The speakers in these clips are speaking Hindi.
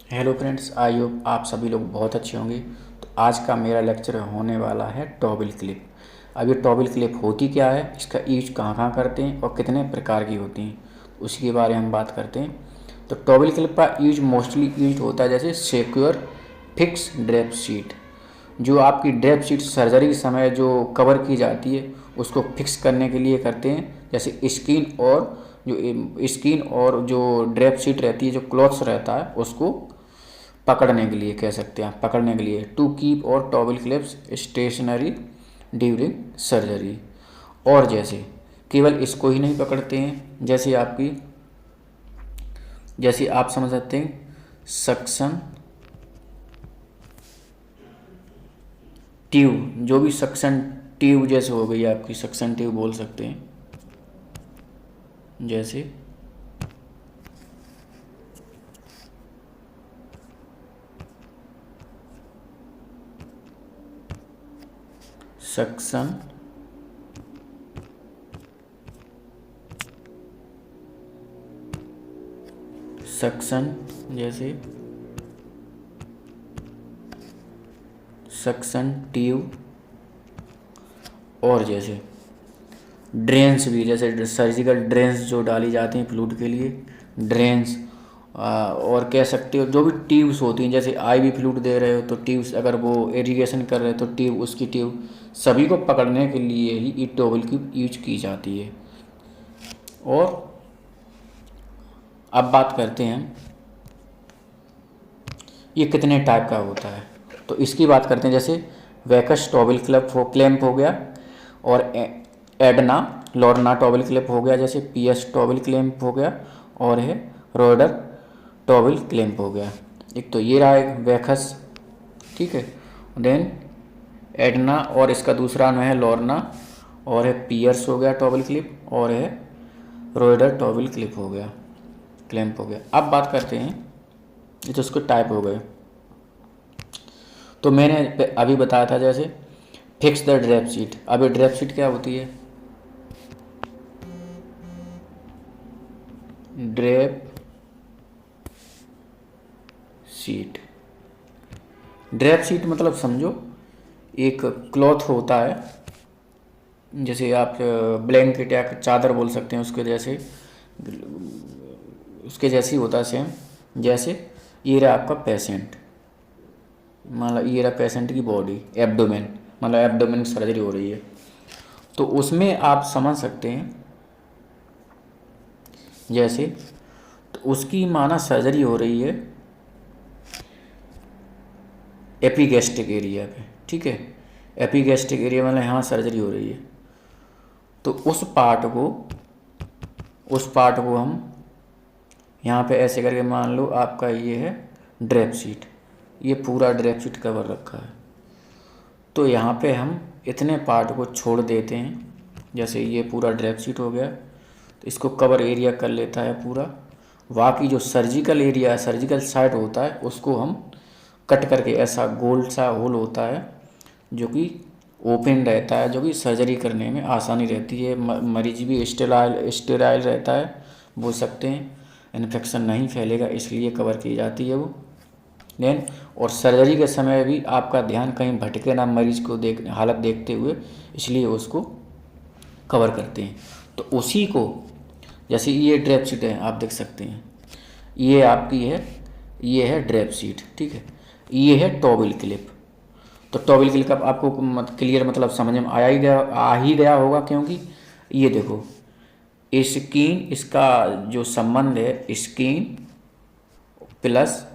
हेलो फ्रेंड्स, आई होप आप सभी लोग बहुत अच्छे होंगे। तो आज का मेरा लेक्चर होने वाला है टॉबल क्लिप। अब ये टॉबल क्लिप होती क्या है, इसका यूज कहाँ कहाँ करते हैं और कितने प्रकार की होती हैं, उसी के बारे में हम बात करते हैं। तो टॉबल क्लिप का यूज मोस्टली यूज होता है जैसे सिक्योर फिक्स ड्रेप शीट। जो आपकी ड्रेप शीट सर्जरी के समय जो कवर की जाती है उसको फिक्स करने के लिए करते हैं। जैसे स्किन और जो ड्रेप शीट रहती है, जो क्लॉथ्स रहता है, उसको पकड़ने के लिए कह सकते हैं, पकड़ने के लिए टू कीप और टॉबल क्लिप्स स्टेशनरी ड्यूरिंग सर्जरी। और जैसे केवल इसको ही नहीं पकड़ते हैं, जैसे आप समझ सकते हैं सक्शन ट्यूब, जो भी सक्शन ट्यूब जैसे हो गई आपकी सक्शन ट्यूब बोल सकते हैं। जैसे सक्शन सक्शन जैसे सक्शन ट्यूब। और जैसे ड्रेन्स भी, जैसे सर्जिकल ड्रेन्स जो डाली जाती हैं फ्लूइड के लिए, ड्रेन्स। और कह सकते हो जो भी ट्यूब्स होती हैं, जैसे आईवी फ्लूइड दे रहे हो तो ट्यूब्स, अगर वो इरिगेशन कर रहे हो तो ट्यूब, उसकी ट्यूब, सभी को पकड़ने के लिए ही ई टॉवल की यूज की जाती है। और अब बात करते हैं ये कितने टाइप का होता है, तो इसकी बात करते हैं। जैसे वैकस टॉवल क्लैंप हो गया, और एडना लॉर्ना टॉवल क्लैंप हो गया, जैसे पीएस टॉवल क्लैंप हो गया, और है रोडर टॉवल क्लैंप हो गया। एक तो ये रहा एक वैकस, ठीक है। देन एडना, और इसका दूसरा नाम है लॉर्ना, और है पियर्स हो गया टॉवल क्लिप, और है रोडर टॉवल क्लिप हो गया, क्लैंप हो गया। अब बात करते हैं, ये तो उसके टाइप हो गए। तो मैंने अभी बताया था जैसे फिक्स द ड्रेप शीट। अब ये ड्रेप शीट क्या होती है? ड्रेप शीट, ड्रेप शीट मतलब समझो एक क्लॉथ होता है, जैसे आप ब्लैंकेट या चादर बोल सकते हैं, उसके जैसे ही होता है सेम। जैसे ये रहा आपका पेशेंट, मतलब ये रहा पेशेंट की बॉडी, एब्डोमेन, मतलब एब्डोमेन की सर्जरी हो रही है, तो उसमें आप समझ सकते हैं जैसे, तो उसकी माना सर्जरी हो रही है एपिगैस्ट्रिक एरिया पे, ठीक है। एपिगैस्ट्रिक एरिया मतलब यहाँ सर्जरी हो रही है, तो उस पार्ट को हम यहाँ पे ऐसे करके मान लो आपका ये है ड्रेप शीट, ये पूरा ड्रेप शीट कवर रखा है। तो यहाँ पे हम इतने पार्ट को छोड़ देते हैं, जैसे ये पूरा ड्रेप शीट हो गया, तो इसको कवर एरिया कर लेता है पूरा। बाकी जो सर्जिकल एरिया, सर्जिकल साइट होता है, उसको हम कट करके, ऐसा गोल सा होल होता है जो कि ओपन रहता है, जो कि सर्जरी करने में आसानी रहती है, मरीज भी स्टेराइल रहता है बोल सकते हैं, इन्फेक्शन नहीं फैलेगा, इसलिए कवर की जाती है वो। देन और सर्जरी के समय भी आपका ध्यान कहीं भटके ना, मरीज को हालत देखते हुए, इसलिए उसको कवर करते हैं। तो उसी को, जैसे ये ड्रेप शीट है, आप देख सकते हैं, ये आपकी है, ये है ड्रेप शीट, ठीक है। ये है टॉवल क्लिप। तो टॉवल क्लिप का आपको क्लियर मतलब समझ में आ ही गया होगा, क्योंकि ये देखो स्किन, इसका जो संबंध है स्किन प्लस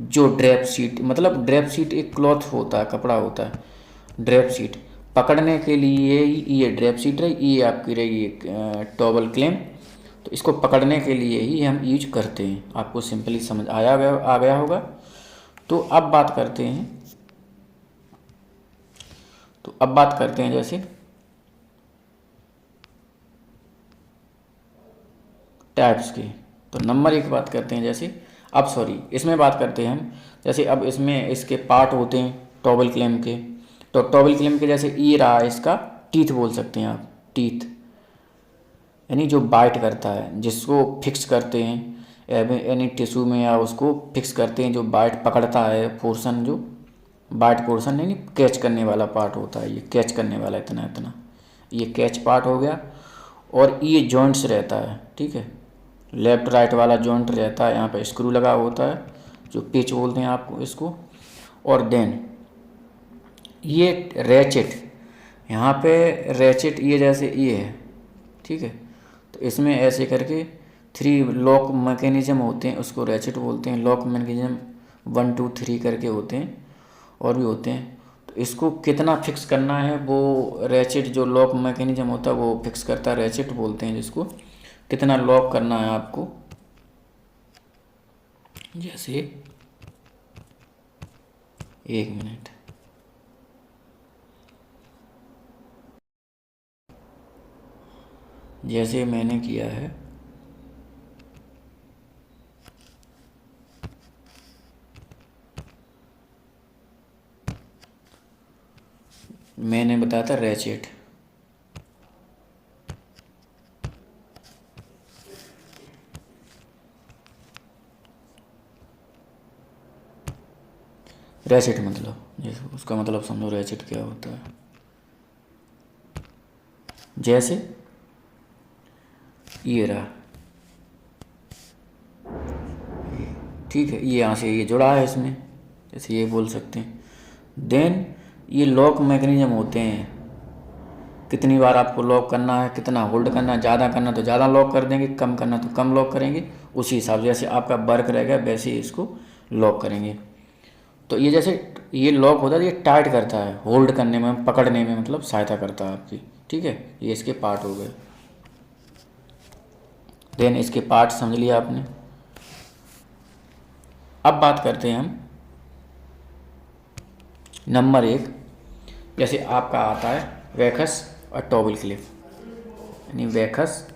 जो ड्रेप शीट, मतलब ड्रेप शीट एक क्लॉथ होता है, कपड़ा होता है। ड्रेप शीट पकड़ने के लिए ही ये ड्रेप शीट रही, ये आपकी रही टॉवल क्लैंप। तो इसको पकड़ने के लिए ही हम यूज करते हैं। आपको सिंपली समझ आ गया होगा। तो अब बात करते हैं, जैसे टाइप्स की। तो नंबर एक बात करते हैं, जैसे अब सॉरी इसमें बात करते हैं हम, जैसे अब इसमें इसके पार्ट होते हैं टॉवल क्लैंप के। तो टॉवल क्लैंप के जैसे ये रहा इसका टीथ बोल सकते हैं आप, टीथ यानी जो बाइट करता है, जिसको फिक्स करते हैं, यानी टिश्यू में, या उसको फिक्स करते हैं जो बाइट पकड़ता है पोर्शन, जो बाइट पोर्शन नहीं, कैच करने वाला पार्ट होता है, ये कैच करने वाला इतना इतना, ये कैच पार्ट हो गया। और ये जॉइंट्स रहता है, ठीक है, लेफ्ट राइट वाला जॉइंट रहता है, यहाँ पे स्क्रू लगा होता है जो पिच बोलते हैं आपको इसको। और देन ये रैचेट, यहाँ पे रैचेट ये जैसे ये है, ठीक है, तो इसमें ऐसे करके 3 लॉक मैकेनिज्म होते हैं, उसको रैचेट बोलते हैं। लॉक मैकेनिज्म 1 2 3 करके होते हैं, और भी होते हैं। तो इसको कितना फिक्स करना है वो रैचेट, जो लॉक मैकेनिज्म होता है वो फिक्स करता है, रैचेट बोलते हैं जिसको। कितना लॉक करना है आपको, जैसे 1 मिनट, जैसे मैंने किया है, मैंने बताया था रैचेट। रैचेट मतलब, जैसे उसका मतलब समझो रैचेट क्या होता है। जैसे ये रहा, ठीक है, ये यहाँ से ये जुड़ा है इसमें, जैसे ये बोल सकते हैं। देन ये लॉक मैकेनिज्म होते हैं, कितनी बार आपको लॉक करना है, कितना होल्ड करना है, ज़्यादा करना तो ज़्यादा लॉक कर देंगे, कम करना तो कम लॉक करेंगे, उसी हिसाब से जैसे आपका वर्क रहेगा वैसे ही इसको लॉक करेंगे। तो ये जैसे ये लॉक होता है, ये टाइट करता है, होल्ड करने में, पकड़ने में मतलब सहायता करता है आपकी, ठीक है। ये इसके पार्ट हो गए। देन इसके पार्ट समझ लिया आपने। अब बात करते हैं हम नंबर 1, जैसे आपका आता है वैकस और टॉवल क्लिप, यानी वैकस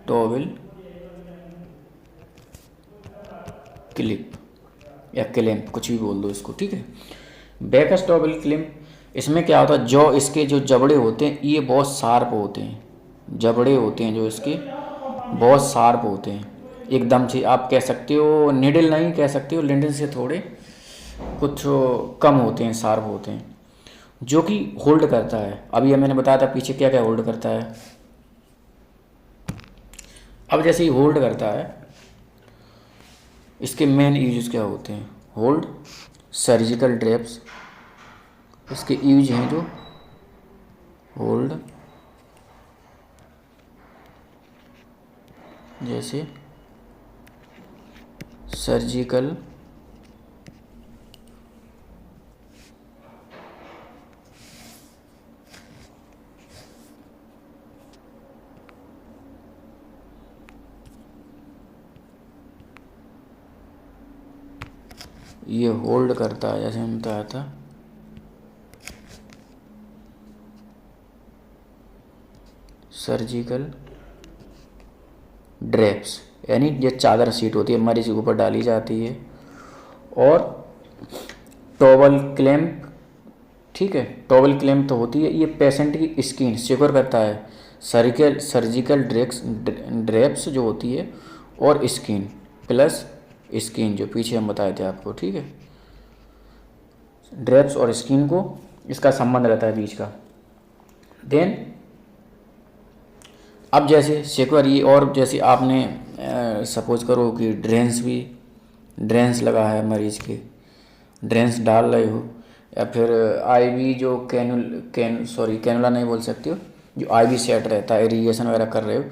टॉवल क्लिप या क्लैंप, कुछ भी बोल दो इसको, ठीक है। वैकस टॉवल क्लैंप, इसमें क्या होता है, जो इसके जो जबड़े होते हैं ये बहुत शार्प होते हैं, जबड़े होते हैं जो इसके बहुत शार्प होते हैं, एकदम से आप कह सकते हो, निडल नहीं कह सकते हो, निडल से थोड़े कुछ कम होते हैं, शार्प होते हैं, जो कि होल्ड करता है। अब ये मैंने बताया था पीछे क्या क्या होल्ड करता है। अब जैसे ही होल्ड करता है, इसके मेन यूज क्या होते हैं, होल्ड, सर्जिकल ड्रेप्स, इसके यूज हैं जो होल्ड, जैसे सर्जिकल ये होल्ड करता है, जैसे मैंने बताया था सर्जिकल ड्रेप्स, यानी ये चादर सीट होती है मरीज के ऊपर डाली जाती है। और टॉवल क्लैंप, ठीक है, टॉवल क्लैंप तो होती है, ये पेशेंट की स्किन सिक्योर करता है, सर्जिकल ड्रेप्स जो होती है, और स्किन प्लस स्किन जो पीछे हम बताए थे आपको, ठीक है, ड्रेप्स और स्किन को इसका संबंध रहता है बीच का। देन अब जैसे सिक्योर ये, और जैसे आपने सपोज करो कि ड्रेन्स लगा है मरीज के, ड्रेन्स डाल रहे हो, या फिर आईवी जो कैनुला नहीं बोल सकते हो, जो आईवी सेट रहता है, इरिगेशन वगैरह कर रहे हो,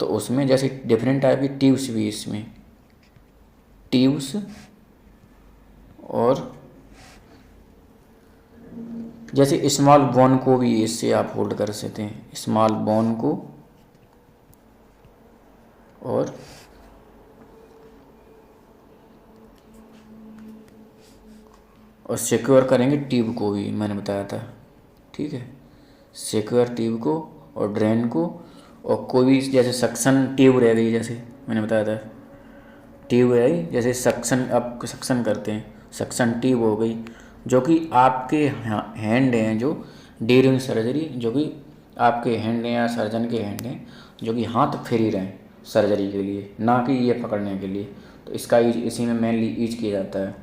तो उसमें जैसे डिफरेंट टाइप की ट्यूब्स भी, इसमें ट्यूब्स, और जैसे स्मॉल बोन को भी इससे आप होल्ड कर सकते हैं, स्मॉल बोन को, और सिक्योर करेंगे ट्यूब को भी, मैंने बताया था, ठीक है, सिक्योर ट्यूब को और ड्रेन को। और कोई भी जैसे सक्शन ट्यूब रह गई, जैसे मैंने बताया था ट्यूब रह गई, जैसे सक्शन, आप सक्शन करते हैं, सक्शन ट्यूब हो गई, जो कि आपके हैंड हैं जो ड्यूरिंग सर्जरी, जो कि आपके हैंड या सर्जन के हैंड हैं जो कि हाथ फ्री रहें सर्जरी के लिए, ना कि ये पकड़ने के लिए। तो इसका यूज इसी में मेनली यूज किया जाता है।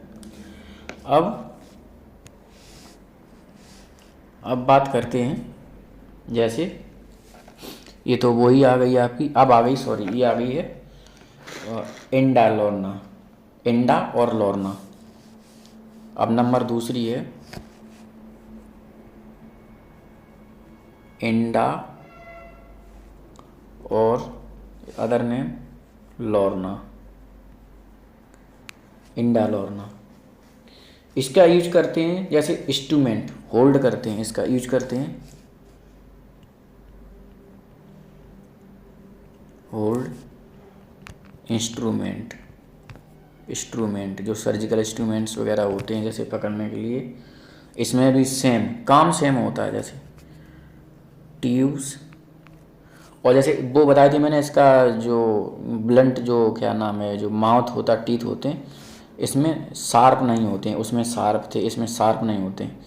अब बात करते हैं, जैसे ये तो वही आ गई आपकी, अब आ गई सॉरी ये आ गई है इंडा लॉर्ना, इंडा और लॉर्ना। अब नंबर दूसरी है इंडा और अदर नेम लॉर्ना, इंडा लॉर्ना। इसका यूज करते हैं जैसे इंस्ट्रूमेंट होल्ड करते हैं, इसका यूज करते हैं होल्ड इंस्ट्रूमेंट, इंस्ट्रूमेंट जो सर्जिकल इंस्ट्रूमेंट्स वगैरह होते हैं जैसे पकड़ने के लिए, इसमें भी सेम काम सेम होता है, जैसे ट्यूब्स। और जैसे वो बताई थी मैंने, इसका जो ब्लंट जो क्या नाम है, जो माउथ होता है, टीथ होते हैं, इसमें शार्प नहीं होते हैं, उसमें शार्प थे, इसमें शार्प नहीं होते हैं।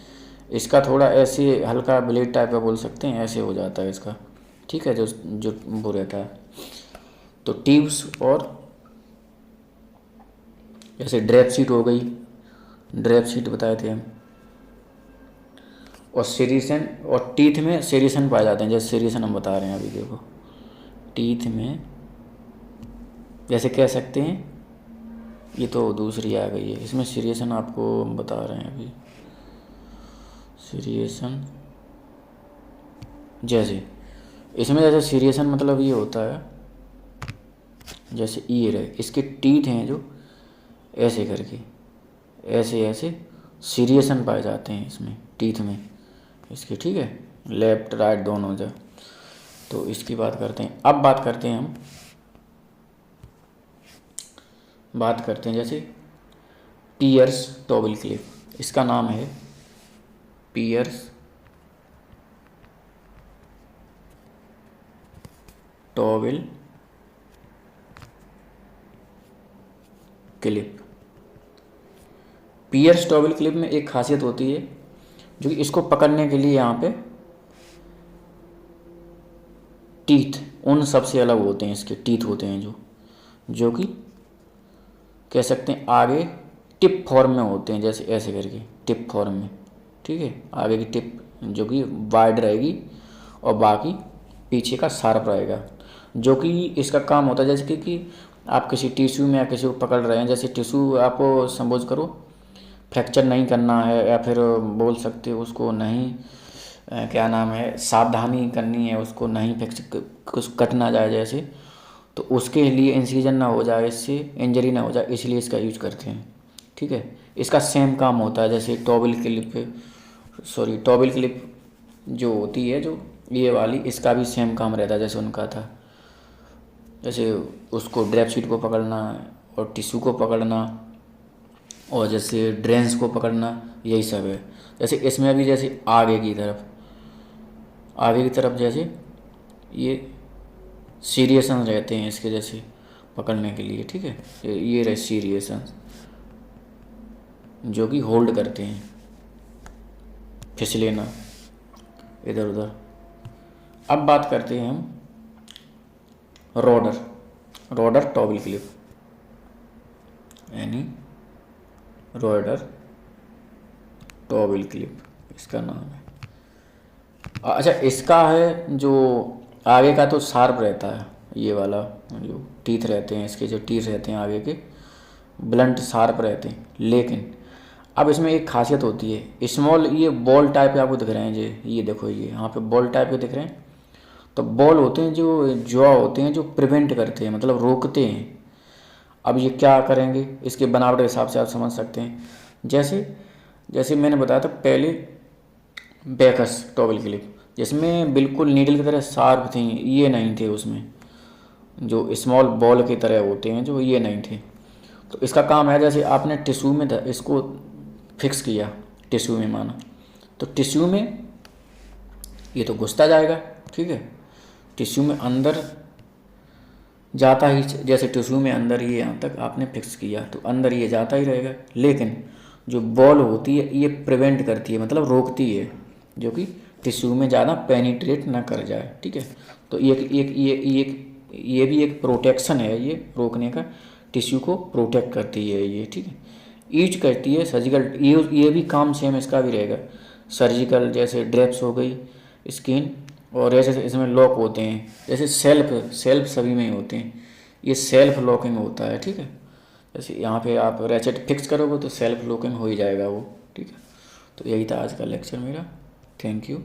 इसका थोड़ा ऐसे हल्का ब्लेड टाइप का बोल सकते हैं, ऐसे हो जाता है इसका, ठीक है, जो जो वो रहता है। तो ट्यूब्स और जैसे ड्रैप सीट हो गई, ड्रैप सीट बताए थे हम। और सीरियसन, और टीथ में सीरियसन पाए जाते हैं, जैसे सीरियसन हम बता रहे हैं अभी, देखो टीथ में जैसे कह सकते हैं, ये तो दूसरी आ गई है, इसमें सीरियसन आपको हम बता रहे हैं अभी। सीरियसन जैसे इसमें जैसे सीरियसन मतलब ये होता है, जैसे ईयर है, इसके टीथ हैं जो ऐसे करके ऐसे ऐसे सीरियसन पाए जाते हैं इसमें टीथ में इसके, ठीक है, लेफ्ट राइट दोनों जगह। तो इसकी बात करते हैं। अब बात करते हैं हम, बात करते हैं जैसे पियर्स टॉबिल क्लिप, इसका नाम है piers table clip. Piers table clip में एक खासियत होती है, जो कि इसको पकड़ने के लिए यहाँ पे टीथ उन सबसे अलग होते हैं, इसके टीथ होते हैं जो कि कह सकते हैं आगे टिप फॉर्म में होते हैं, जैसे ऐसे करके टिप फॉर्म में, ठीक है, आगे की टिप जो कि वाइड रहेगी और बाकी पीछे का शार्प रहेगा। जो कि इसका काम होता है जैसे कि आप किसी टिश्यू में या किसी को पकड़ रहे हैं, जैसे टिश्यू आपको सपोज करो फ्रैक्चर नहीं करना है, या फिर बोल सकते हो उसको नहीं क्या नाम है, सावधानी करनी है, उसको नहीं फ्रैक्चर कुछ कट ना जाए जैसे, तो उसके लिए इंसिजन ना हो जाए, इससे इंजरी ना हो जाए, इसलिए इसका यूज करते हैं, ठीक है। इसका सेम काम होता है जैसे टॉबिल क्लिप जो होती है, जो ये वाली, इसका भी सेम काम रहता है जैसे उनका था, जैसे उसको ड्रैप शीट को पकड़ना और टिश्यू को पकड़ना और जैसे ड्रेन्स को पकड़ना, यही सब है। जैसे इसमें भी जैसे आगे की तरफ जैसे ये सीरियसन रहते हैं इसके जैसे पकड़ने के लिए, ठीक है, ये रहे सीरियसन जो कि होल्ड करते हैं, फिसले ना इधर उधर। अब बात करते हैं हम रॉडर टॉबिल क्लिप, यानी रॉडर टॉबिल क्लिप इसका नाम है। अच्छा, इसका है जो आगे का तो शार्प रहता है, ये वाला जो टीथ रहते हैं, इसके जो टीथ रहते हैं आगे के ब्लंट शार्प रहते हैं, लेकिन अब इसमें एक खासियत होती है, स्मॉल ये बॉल टाइप के आपको दिख रहे हैं, ये देखो ये यहाँ पे बॉल टाइप के दिख रहे हैं, तो बॉल होते हैं जो जॉ होते हैं, जो प्रिवेंट करते हैं, मतलब रोकते हैं। अब ये क्या करेंगे, इसके बनावट के हिसाब से आप समझ सकते हैं। जैसे मैंने बताया था पहले बेकस टॉबिल क्लिप, जिसमें बिल्कुल नीडल की तरह शार्प थी, ये नहीं थे, उसमें जो स्मॉल बॉल की तरह होते हैं जो, ये नहीं थे। तो इसका काम है जैसे आपने टिश्यू में इसको फिक्स किया, टिश्यू में माना, तो टिश्यू में ये तो घुसता जाएगा, ठीक है, टिश्यू में अंदर जाता ही, जैसे टिश्यू में अंदर ये यहाँ तक आपने फिक्स किया तो अंदर ये जाता ही रहेगा, लेकिन जो बॉल होती है ये प्रिवेंट करती है, मतलब रोकती है, जो कि टिश्यू में ज़्यादा पेनिट्रेट ना कर जाए, ठीक है। तो ये भी एक प्रोटेक्शन है, ये रोकने का, टिश्यू को प्रोटेक्ट करती है ये, ठीक है। यूज करती है सर्जिकल, ये भी काम सेम इसका भी रहेगा। सर्जिकल जैसे ड्रेप्स हो गई स्किन, और ऐसे इसमें लॉक होते हैं, जैसे सेल्फ सभी में ही होते हैं, ये सेल्फ लॉकिंग होता है, ठीक है। जैसे यहाँ पे आप रैचेट फिक्स करोगे तो सेल्फ लॉकिंग हो ही जाएगा वो, ठीक है। तो यही था आज का लेक्चर मेरा। Thank you.